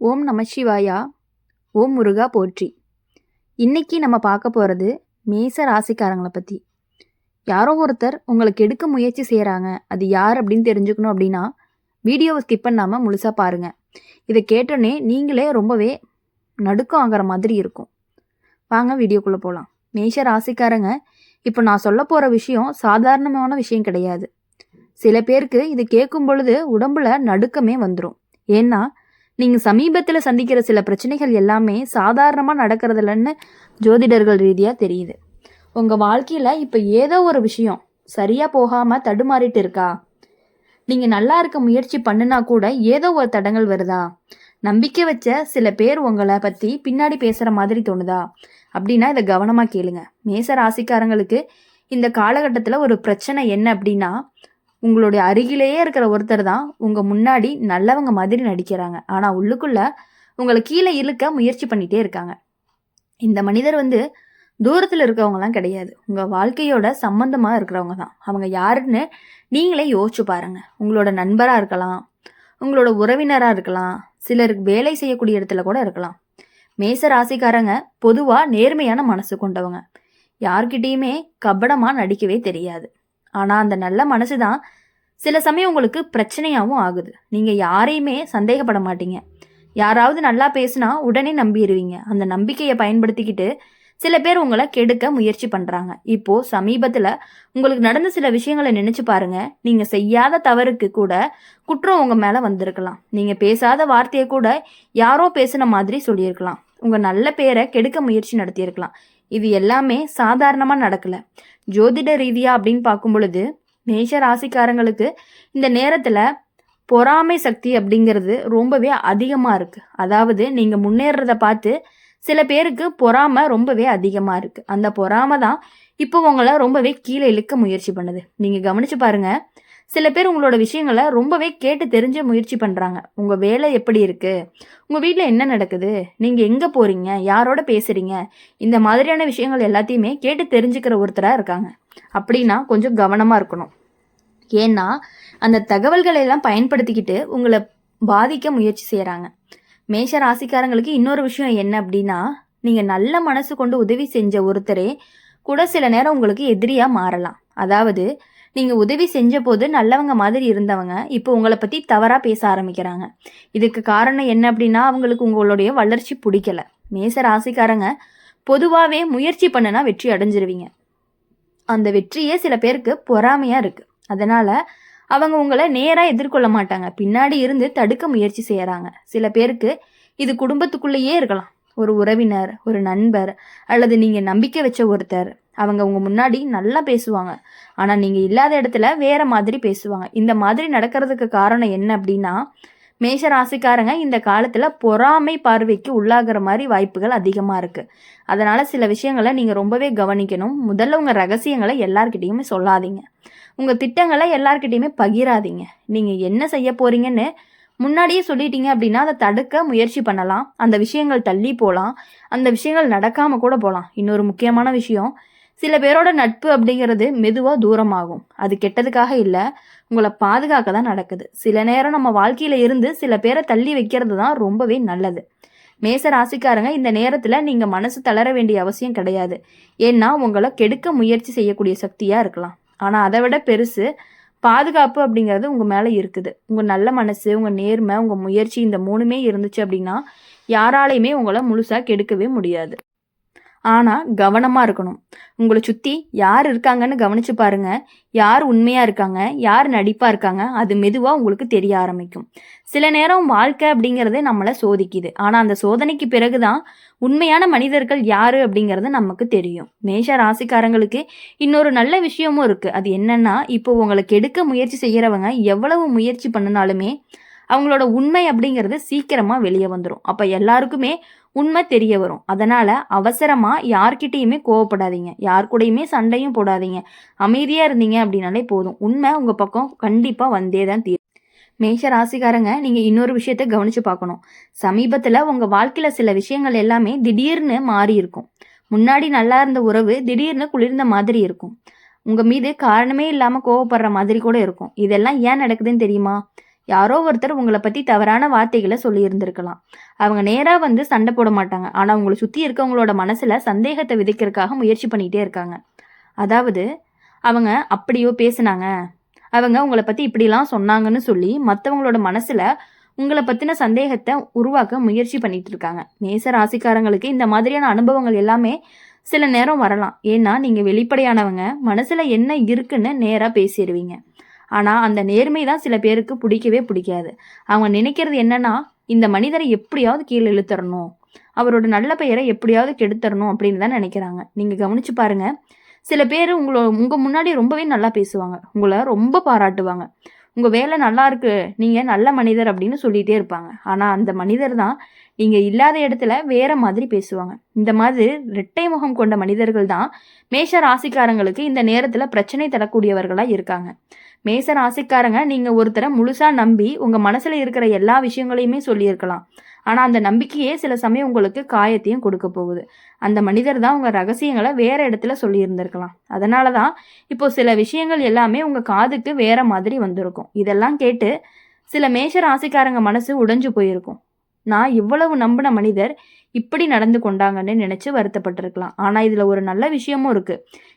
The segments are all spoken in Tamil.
ஓம் நமசிவாயா. ஓம் முருகா போற்றி. இன்னைக்கு நம்ம பார்க்க போகிறது மேச ராசிக்காரங்களை பற்றி. யாரோ ஒருத்தர் உங்களுக்கு எடுக்க முயற்சி செய்கிறாங்க, அது யார் அப்படின்னு தெரிஞ்சுக்கணும் அப்படின்னா வீடியோவை ஸ்கிப் பண்ணாமல் முழுசாக பாருங்கள். இதை கேட்டோன்னே நீங்களே ரொம்பவே நடுக்கம் ஆகிற மாதிரி இருக்கும். வாங்க வீடியோக்குள்ளே போகலாம். மேஷ ராசிக்காரங்க, இப்போ நான் சொல்ல போகிற விஷயம் சாதாரணமான விஷயம் கிடையாது. சில பேருக்கு இது கேட்கும் பொழுது உடம்புல நடுக்கமே வந்துடும். ஏன்னா நீங்கள் சமீபத்தில் சந்திக்கிற சில பிரச்சனைகள் எல்லாமே சாதாரணமாக நடக்கிறதில்லன்னு ஜோதிடர்கள் ரீதியாக தெரியுது. உங்கள் வாழ்க்கையில் இப்போ ஏதோ ஒரு விஷயம் சரியாக போகாமல் தடுமாறிட்டு இருக்கா? நீங்கள் நல்லா இருக்க முயற்சி பண்ணுனா கூட ஏதோ ஒரு தடங்கள் வருதா? நம்பிக்கை வச்ச சில பேர் உங்களை பற்றி பின்னாடி பேசுகிற மாதிரி தோணுதா? அப்படின்னா இதை கவனமாக கேளுங்க. மேச ராசிக்காரங்களுக்கு இந்த காலகட்டத்தில் ஒரு பிரச்சனை என்ன அப்படின்னா, உங்களுடைய அருகிலேயே இருக்கிற ஒருத்தர் தான் உங்கள் முன்னாடி நல்லவங்க மாதிரி நடிக்கிறாங்க, ஆனால் உள்ளுக்குள்ள உங்களை கீழே இழுக்க முயற்சி பண்ணிகிட்டே இருக்காங்க. இந்த மனிதர் தூரத்தில் இருக்கிறவங்கலாம் கிடையாது, உங்கள் வாழ்க்கையோட சம்பந்தமாக இருக்கிறவங்க தான். அவங்க யாருன்னு நீங்களே யோசிச்சு பாருங்க. உங்களோட நண்பராக இருக்கலாம், உங்களோட உறவினராக இருக்கலாம், சிலருக்கு வேலை செய்யக்கூடிய இடத்துல கூட இருக்கலாம். மேச ராசிக்காரங்க பொதுவாக நேர்மையான மனசு கொண்டவங்க. யார்கிட்டையுமே கபடமாக நடிக்கவே தெரியாது. ஆனால் அந்த நல்ல மனசு தான் சில சமயம் உங்களுக்கு பிரச்சனையாகவும் ஆகுது. நீங்கள் யாரையுமே சந்தேகப்பட மாட்டீங்க. யாராவது நல்லா பேசுனா உடனே நம்பிடுவீங்க. அந்த நம்பிக்கையை பயன்படுத்திக்கிட்டு சில பேர் உங்களை கெடுக்க முயற்சி பண்ணுறாங்க. இப்போது சமீபத்தில் உங்களுக்கு நடந்த சில விஷயங்களை நினச்சி பாருங்கள். நீங்கள் செய்யாத தவறுக்கு கூட குற்றம் உங்கள் மேலே வந்திருக்கலாம். நீங்கள் பேசாத வார்த்தையை கூட யாரோ பேசுன மாதிரி சொல்லியிருக்கலாம். உங்கள் நல்ல பேரை கெடுக்க முயற்சி நடத்தியிருக்கலாம். இது எல்லாமே சாதாரணமாக நடக்கலை. ஜோதிட ரீதியாக அப்படின்னு பார்க்கும் பொழுது மேஷ ராசிக்காரங்களுக்கு இந்த நேரத்தில் பொறாமை சக்தி அப்படிங்கிறது ரொம்பவே அதிகமாக இருக்குது. அதாவது நீங்கள் முன்னேறதை பார்த்து சில பேருக்கு பொறாமை ரொம்பவே அதிகமாக இருக்குது. அந்த பொறாமை தான் இப்போ உங்களை ரொம்பவே கீழே இழுக்க முயற்சி பண்ணுது. நீங்கள் கவனித்து பாருங்கள். சில பேர் உங்களோட விஷயங்களை ரொம்பவே கேட்டு தெரிஞ்ச முயற்சி பண்ணுறாங்க. உங்கள் வேலை எப்படி இருக்குது, உங்கள் வீட்டில் என்ன நடக்குது, நீங்கள் எங்கே போகிறீங்க, யாரோட பேசுகிறீங்க, இந்த மாதிரியான விஷயங்கள் எல்லாத்தையுமே கேட்டு தெரிஞ்சுக்கிற ஒருத்தராக இருக்காங்க. அப்படின்னா கொஞ்சம் கவனமாக இருக்கணும். ஏன்னா அந்த தகவல்களை எல்லாம் பயன்படுத்திக்கிட்டு உங்களை பாதிக்க முயற்சி செய்கிறாங்க. மேஷ ராசிக்காரங்களுக்கு இன்னொரு விஷயம் என்ன அப்படின்னா, நீங்கள் நல்ல மனசு கொண்டு உதவி செஞ்ச ஒருத்தரே கூட சில நேரம் உங்களுக்கு எதிரியாக மாறலாம். அதாவது நீங்கள் உதவி செஞ்ச போது நல்லவங்க மாதிரி இருந்தவங்க இப்போ உங்களை பற்றி தவறாக பேச ஆரம்பிக்கிறாங்க. இதுக்கு காரணம் என்ன அப்படின்னா, அவங்களுக்கு உங்களுடைய வளர்ச்சி பிடிக்கல. மேச ராசிக்காரங்க பொதுவாகவே முயற்சி பண்ணுனா வெற்றி அடைஞ்சிருவீங்க. அந்த வெற்றியே சில பேருக்கு பொறாமையாக இருக்குது. அதனால் அவங்க உங்களை நேராக எதிர்கொள்ள மாட்டாங்க, பின்னாடி இருந்து தடுக்க முயற்சி செய்கிறாங்க. சில பேருக்கு இது குடும்பத்துக்குள்ளேயே இருக்கலாம். ஒரு உறவினர், ஒரு நண்பர், அல்லது நீங்கள் நம்பிக்கை வச்ச ஒருத்தர். அவங்க உங்கள் முன்னாடி நல்லா பேசுவாங்க, ஆனால் நீங்கள் இல்லாத இடத்துல வேற மாதிரி பேசுவாங்க. இந்த மாதிரி நடக்கிறதுக்கு காரணம் என்ன அப்படின்னா, மேஷ ராசிக்காரங்க இந்த காலத்தில் பொறாமை பார்வைக்கு உள்ளாகிற மாதிரி வாய்ப்புகள் அதிகமாக இருக்குது. அதனால் சில விஷயங்களை நீங்கள் ரொம்பவே கவனிக்கணும். முதல்ல உங்கள் ரகசியங்களை எல்லார்கிட்டையுமே சொல்லாதீங்க. உங்கள் திட்டங்களை எல்லார்கிட்டையுமே பகிராதீங்க. நீங்கள் என்ன செய்ய போகிறீங்கன்னு முன்னாடியே சொல்லிட்டீங்க அப்படின்னா அதை தடுக்க முயற்சி பண்ணலாம். அந்த விஷயங்கள் தள்ளி போகலாம், அந்த விஷயங்கள் நடக்காமல் கூட போகலாம். இன்னொரு முக்கியமான விஷயம், சில பேரோட நட்பு அப்படிங்கிறது மெதுவாக தூரமாகும். அது கெட்டதுக்காக இல்லை, உங்களை பாதுகாக்க தான் நடக்குது. சில நேரம் நம்ம வாழ்க்கையில் இருந்து சில பேரை தள்ளி வைக்கிறது தான் ரொம்பவே நல்லது. மேச ராசிக்காரங்க இந்த நேரத்தில் நீங்கள் மனசு தளர வேண்டிய அவசியம் கிடையாது. ஏன்னா உங்களை கெடுக்க முயற்சி செய்யக்கூடிய சக்தியாக இருக்கலாம். ஆனால் அதை விட பெருசு பாதுகாப்பு அப்படிங்கிறது உங்கள் மேலே இருக்குது. உங்கள் நல்ல மனசு, உங்கள் நேர்மை, உங்கள் முயற்சி, இந்த மூணுமே இருந்துச்சு அப்படின்னா யாராலையுமே உங்களை முழுசாக கெடுக்கவே முடியாது. ஆனால் கவனமாக இருக்கணும். உங்களை சுற்றி யார் இருக்காங்கன்னு கவனித்து பாருங்கள். யார் உண்மையாக இருக்காங்க, யார் நடிப்பாக இருக்காங்க, அது மெதுவாக உங்களுக்கு தெரிய ஆரம்பிக்கும். சில நேரம் வாழ்க்கை அப்படிங்கிறது நம்மளை சோதிக்குது. ஆனால் அந்த சோதனைக்கு பிறகு தான் உண்மையான மனிதர்கள் யார் அப்படிங்கிறது நமக்கு தெரியும். மேஷ ராசிக்காரங்களுக்கு இன்னொரு நல்ல விஷயமும் இருக்குது. அது என்னன்னா, இப்போ உங்களை கெடுக்க முயற்சி செய்கிறவங்க எவ்வளவு முயற்சி பண்ணினாலுமே அவங்களோட உண்மை அப்படிங்கிறது சீக்கிரமாக வெளியே வந்துடும். அப்போ எல்லாருக்குமே உண்மை தெரிய வரும். அதனால் அவசரமாக யார்கிட்டையுமே கோவப்படாதீங்க, யார் கூடயுமே சண்டையும் போடாதீங்க. அமைதியாக இருந்தீங்க அப்படின்னாலே போதும். உண்மை உங்கள் பக்கம் கண்டிப்பாக வந்தே தான் தீரும். மேஷ ராசிக்காரங்க, நீங்கள் இன்னொரு விஷயத்தை கவனித்து பார்க்கணும். சமீபத்தில் உங்கள் வாழ்க்கையில் சில விஷயங்கள் எல்லாமே திடீர்னு மாறி இருக்கும். முன்னாடி நல்லா இருந்த உறவு திடீர்னு குளிர்ந்த மாதிரி இருக்கும். உங்கள் மீது காரணமே இல்லாமல் கோவப்படுற மாதிரி கூட இருக்கும். இதெல்லாம் ஏன் நடக்குதுன்னு தெரியுமா? யாரோ ஒருத்தர் உங்கள பத்தி தவறான வார்த்தைகள சொல்லியிருந்திருக்கலாம். அவங்க நேரா வந்து சண்டை போட மாட்டாங்க. ஆனா உங்கள சுத்தி இருக்கவங்களோட மனசுல சந்தேகத்த விதைக்கிறதுக்காக முயற்சி பண்ணிட்டே இருக்காங்க. அதாவது, அவங்க அப்படியோ பேசுனாங்க, அவங்க உங்கள பத்தி இப்படிலாம் சொன்னாங்கன்னு சொல்லி மத்தவங்களோட மனசுல உங்கள பத்தின சந்தேகத்த உருவாக்க முயற்சி பண்ணிட்டு இருக்காங்க. மேச ராசிக்காரங்களுக்கு இந்த மாதிரியான அனுபவங்கள் எல்லாமே சில நேரம் வரலாம். ஏன்னா நீங்க வெளிப்படையானவங்க, மனசுல என்ன இருக்குன்னு நேரா பேசிருவீங்க. ஆனா அந்த நேர்மை தான் சில பேருக்கு பிடிக்கவே பிடிக்காது. அவங்க நினைக்கிறது என்னன்னா, இந்த மனிதரை எப்படியாவது கீழ இழுத்தரணும், அவரோட நல்ல பெயரை எப்படியாவது கெடுத்தரணும் அப்படின்னு தான் நினைக்கிறாங்க. நீங்க கவனிச்சு பாருங்க. சில பேர் உங்க முன்னாடி ரொம்பவே நல்லா பேசுவாங்க. உங்கள ரொம்ப பாராட்டுவாங்க. உங்க வேலை நல்லா இருக்கு, நீங்க நல்ல மனிதர் அப்படின்னு சொல்லிட்டே இருப்பாங்க. ஆனா அந்த மனிதர் தான் நீங்க இல்லாத இடத்துல வேற மாதிரி பேசுவாங்க. இந்த மாதிரி இரட்டை முகம் கொண்ட மனிதர்கள் தான் மேஷ ராசிக்காரங்களுக்கு இந்த நேரத்துல பிரச்சனை தரக்கூடியவர்களா இருக்காங்க. மேச ராசிக்காரங்க நீங்க ஒருத்தரை முழுசா நம்பி உங்க மனசுல இருக்கிற எல்லா விஷயங்களையுமே சொல்லியிருக்கலாம். ஆனா அந்த நம்பிக்கையே சில சமயம் உங்களுக்கு காயத்தையும் கொடுக்க போகுது. அந்த மனிதர் தான் உங்க ரகசியங்களை வேற இடத்துல சொல்லி இருந்திருக்கலாம். அதனாலதான் இப்போ சில விஷயங்கள் எல்லாமே உங்க காதுக்கு வேற மாதிரி வந்திருக்கும். இதெல்லாம் கேட்டு சில மேஷ ராசிக்காரங்க மனசு உடைஞ்சு போயிருக்கும். நான் இவ்வளவு நம்பின மனிதர் இப்படி நடந்து கொண்டாங்கன்னு நினைச்சு வருத்தப்பட்டிருக்கலாம். ஆனா இதுல ஒரு நல்ல விஷயமும் இருக்கு.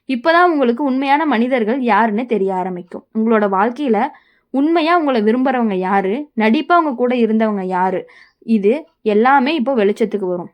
இப்பதான் உங்களுக்கு உண்மையான மனிதர்கள் யாருன்னு தெரிய ஆரம்பிக்கும். உங்களோட வாழ்க்கையில உண்மையா உங்களை விரும்புறவங்க யாரு, நடிப்பா உங்க கூட இருந்தவங்க யாரு, இது எல்லாமே இப்போ வெளிச்சத்துக்கு வரும்.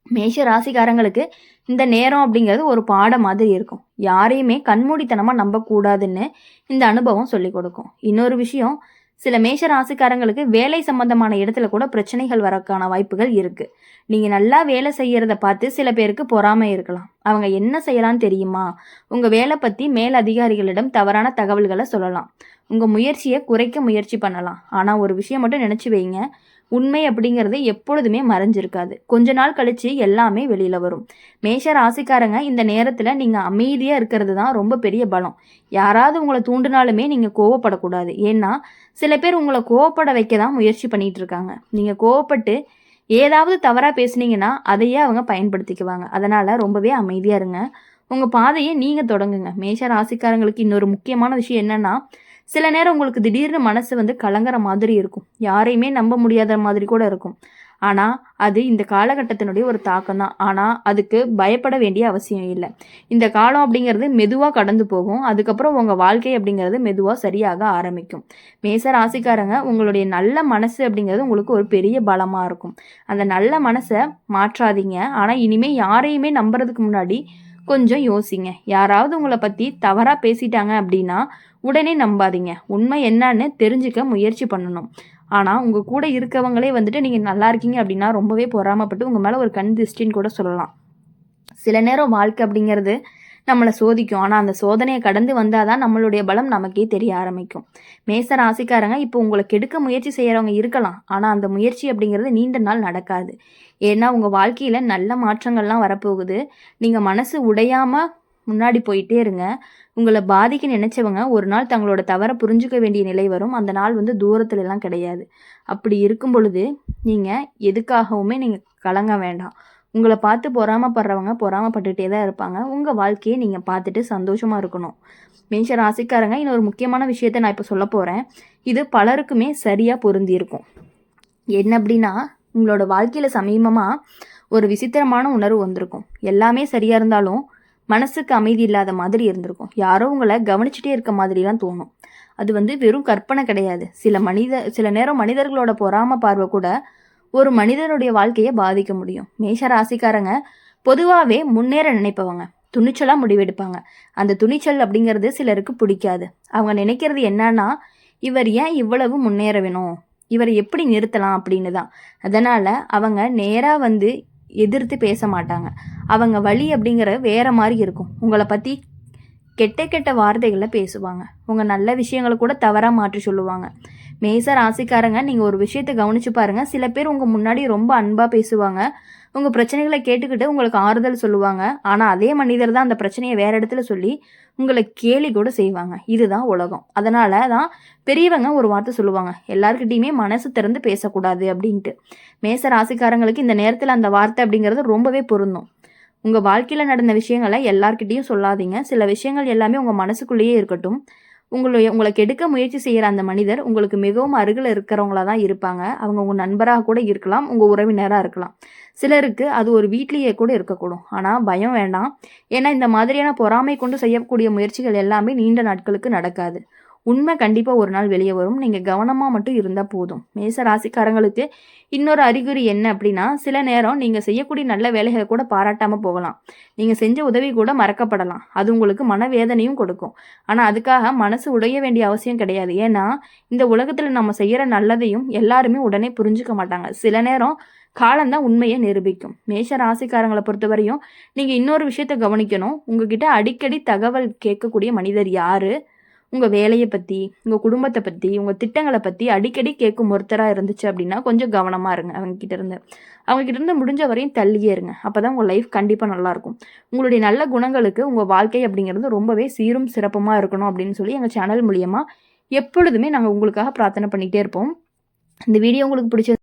மேஷ ராசிக்காரங்களுக்கு இந்த நேரம் அப்படிங்கிறது ஒரு பாடம் மாதிரி இருக்கும். யாரையுமே கண்மூடித்தனமா நம்பக்கூடாதுன்னு இந்த அனுபவம் சொல்லி கொடுக்கும். இன்னொரு விஷயம், சில மேஷ ராசிக்காரங்களுக்கு வேலை சம்பந்தமான இடத்துல கூட பிரச்சனைகள் வரக்கான வாய்ப்புகள் இருக்கு. நீங்க நல்லா வேலை செய்யறத பார்த்து சில பேருக்கு பொறாமை இருக்கலாம். அவங்க என்ன செய்யலாம்னு தெரியுமா, உங்க வேலை பத்தி மேல் அதிகாரிகளிடம் தவறான தகவல்களை சொல்லலாம். உங்க முயற்சியை குறைக்க முயற்சி பண்ணலாம். ஆனா ஒரு விஷயம் மட்டும் நினைச்சு வைங்க, உண்மை அப்படிங்கிறது எப்பொழுதுமே மறைஞ்சிருக்காது. கொஞ்ச நாள் கழிச்சு எல்லாமே வெளியில வரும். மேஷ ராசிக்காரங்க இந்த நேரத்துல நீங்க அமைதியா இருக்கிறது தான் ரொம்ப பெரிய பலம். யாராவது உங்களை தூண்டினாலுமே நீங்க கோவப்படக்கூடாது. ஏன்னா சில பேர் உங்களை கோவப்பட வைக்க தான் முயற்சி பண்ணிட்டு இருக்காங்க. நீங்க கோவப்பட்டு ஏதாவது தவறா பேசுனீங்கன்னா அதையே அவங்க பயன்படுத்திக்குவாங்க. அதனால ரொம்பவே அமைதியா இருங்க. உங்க பாதையை நீங்க தொடங்குங்க. மேஷ ராசிக்காரங்களுக்கு இன்னொரு முக்கியமான விஷயம் என்னன்னா, சில நேரம் உங்களுக்கு திடீர்னு மனசு வந்து கலங்குற மாதிரி இருக்கும். யாரையுமே நம்ப முடியாத மாதிரி கூட இருக்கும். ஆனா அது இந்த காலகட்டத்தினுடைய ஒரு தாக்கம் தான். ஆனா அதுக்கு பயப்பட வேண்டிய அவசியம் இல்லை. இந்த காலம் அப்படிங்கிறது மெதுவா கடந்து போகும். அதுக்கப்புறம் உங்க வாழ்க்கை அப்படிங்கிறது மெதுவா சரியாக ஆரம்பிக்கும். மேச ராசிக்காரங்க உங்களுடைய நல்ல மனசு அப்படிங்கிறது உங்களுக்கு ஒரு பெரிய பலமா இருக்கும். அந்த நல்ல மனசை மாற்றாதீங்க. ஆனா இனிமே யாரையுமே நம்புறதுக்கு முன்னாடி கொஞ்சம் யோசிங்க. யாராவது உங்களை பத்தி தவறா பேசிட்டாங்க அப்படின்னா உடனே நம்பாதீங்க. உண்மை என்னன்னு தெரிஞ்சுக்க முயற்சி பண்ணணும். ஆனா உங்க கூட இருக்கவங்களே வந்துட்டு நீங்க நல்லா இருக்கீங்க அப்படின்னா ரொம்பவே பொறாமப்பட்டு உங்க மேல ஒரு கண் திருஷ்டின்னு கூட சொல்லலாம். சில நேரம் வாழ்க்கை அப்படிங்கிறது நம்மளை சோதிக்கும். ஆனா அந்த சோதனையை கடந்து வந்தாதான் நம்மளுடைய பலம் நமக்கே தெரிய ஆரம்பிக்கும். மேச ராசிக்காரங்க இப்போ உங்களை கெடுக்க முயற்சி செய்யறவங்க இருக்கலாம். ஆனா அந்த முயற்சி அப்படிங்கிறது நீண்ட நாள் நடக்காது. ஏன்னா உங்க வாழ்க்கையில நல்ல மாற்றங்கள்லாம் வரப்போகுது. நீங்க மனசு உடையாம முன்னாடி போயிட்டே இருங்க. உங்களை பாதிக்க நினைச்சவங்க ஒரு நாள் தங்களோட தவறை புரிஞ்சுக்க வேண்டிய நிலை வரும். அந்த நாள் வந்து தூரத்துல எல்லாம் கிடையாது. அப்படி இருக்கும் பொழுது நீங்க எதுக்காகவுமே நீங்க கலங்க வேண்டாம். உங்களை பார்த்து பொறாமப்படுறவங்க பொறாமப்பட்டுட்டே தான் இருப்பாங்க. உங்க வாழ்க்கையை நீங்க பார்த்துட்டு சந்தோஷமா இருக்கணும். மேஷ ராசிக்காரங்க இன்னொரு முக்கியமான விஷயத்த நான் இப்போ சொல்ல போறேன். இது பலருக்குமே சரியா பொருந்தி இருக்கும். என்ன அப்படின்னா, உங்களோட வாழ்க்கையில சமீபமா ஒரு விசித்திரமான உணர்வு வந்திருக்கும். எல்லாமே சரியா இருந்தாலும் மனசுக்கு அமைதி இல்லாத மாதிரி இருந்திருக்கும். யாரோ உங்களை கவனிச்சுட்டே இருக்க மாதிரிலாம் தோணும். அது வந்து வெறும் கற்பனை கிடையாது. சில நேரம் மனிதர்களோட பொறாம பார்வை கூட ஒரு மனிதனுடைய வாழ்க்கையை பாதிக்க முடியும். மேஷ ராசிக்காரங்க பொதுவாகவே முன்னேற நினைப்பவங்க, துணிச்சலாக முடிவெடுப்பாங்க. அந்த துணிச்சல் அப்படிங்கிறது சிலருக்கு பிடிக்காது. அவங்க நினைக்கிறது என்னன்னா, இவர் ஏன் இவ்வளவு முன்னேற வேணும், இவரை எப்படி நிறுத்தலாம் அப்படின்னு தான். அதனால அவங்க நேராக வந்து எதிர்த்து பேச மாட்டாங்க. அவங்க வழி அப்படிங்கிற வேற மாதிரி இருக்கும். உங்களை பற்றி கெட்ட கெட்ட வார்த்தைகளை பேசுவாங்க. உங்கள் நல்ல விஷயங்களை கூட தவறாக மாற்றி சொல்லுவாங்க. மேச ராசிக்காரங்க நீங்கள் ஒரு விஷயத்தை கவனிச்சு பாருங்கள். சில பேர் உங்கள் முன்னாடி ரொம்ப அன்பாக பேசுவாங்க. உங்கள் பிரச்சனைகளை கேட்டுக்கிட்டு உங்களுக்கு ஆறுதல் சொல்லுவாங்க. ஆனால் அதே மனிதர் தான் அந்த பிரச்சனையை வேற இடத்துல சொல்லி உங்களை கேலி கூட செய்வாங்க. இதுதான் உலகம். அதனால தான் பெரியவங்க ஒரு வார்த்தை சொல்லுவாங்க, எல்லாருக்கிட்டையுமே மனசு திறந்து பேசக்கூடாது அப்படின்ட்டு. மேச ராசிக்காரங்களுக்கு இந்த நேரத்தில் அந்த வார்த்தை அப்படிங்கிறது ரொம்பவே பொருந்தும். உங்கள் வாழ்க்கையில் நடந்த விஷயங்களை எல்லார்கிட்டையும் சொல்லாதீங்க. சில விஷயங்கள் எல்லாமே உங்கள் மனசுக்குள்ளேயே இருக்கட்டும். உங்களை கெடுக்க முயற்சி செய்கிற அந்த மனிதர் உங்களுக்கு மிகவும் அருகில் இருக்கிறவங்களா தான் இருப்பாங்க. அவங்க உங்கள் நண்பராக கூட இருக்கலாம், உங்கள் உறவினராக இருக்கலாம். சிலருக்கு அது ஒரு வீட்லேயே கூட இருக்கக்கூடும். ஆனால் பயம் வேண்டாம். ஏன்னா இந்த மாதிரியான பொறாமை கொண்டு செய்யக்கூடிய முயற்சிகள் எல்லாமே நீண்ட நாட்களுக்கு நடக்காது. உண்மை கண்டிப்பாக ஒரு நாள் வெளியே வரும். நீங்கள் கவனமாக மட்டும் இருந்தால் போதும். மேச ராசிக்காரங்களுக்கு இன்னொரு அறிகுறி என்ன அப்படின்னா, சில நேரம் நீங்கள் செய்யக்கூடிய நல்ல வேலைகளை கூட பாராட்டாமல் போகலாம். நீங்கள் செஞ்ச உதவி கூட மறக்கப்படலாம். அது உங்களுக்கு மனவேதனையும் கொடுக்கும். ஆனால் அதுக்காக மனசு உடைய வேண்டிய அவசியம் கிடையாது. ஏன்னா இந்த உலகத்தில் நம்ம செய்கிற நல்லதையும் எல்லாருமே உடனே புரிஞ்சுக்க மாட்டாங்க. சில நேரம் காலம்தான் உண்மையை நிரூபிக்கும். மேஷ ராசிக்காரங்களை பொறுத்தவரையும் நீங்கள் இன்னொரு விஷயத்தை கவனிக்கணும். உங்ககிட்ட அடிக்கடி தகவல் கேட்கக்கூடிய மனிதர் யாரு, உங்கள் வேலையை பற்றி, உங்கள் குடும்பத்தை பற்றி, உங்கள் திட்டங்களை பற்றி அடிக்கடி கேட்கும் ஒருத்தராக இருந்துச்சு அப்படின்னா கொஞ்சம் கவனமாக இருங்க. அவங்கக்கிட்ட இருந்து முடிஞ்ச வரையும் தள்ளியே இருங்க. அப்போ தான் உங்கள் லைஃப் கண்டிப்பாக நல்லாயிருக்கும். உங்களுடைய நல்ல குணங்களுக்கு உங்கள் வாழ்க்கை அப்படிங்கிறது ரொம்பவே சீரும் சிறப்புமாக இருக்கணும் அப்படின்னு சொல்லி எங்கள் சேனல் மூலியமாக எப்பொழுதுமே நாங்கள் உங்களுக்காக பிரார்த்தனை பண்ணிகிட்டே இருப்போம். இந்த வீடியோ உங்களுக்கு பிடிச்சது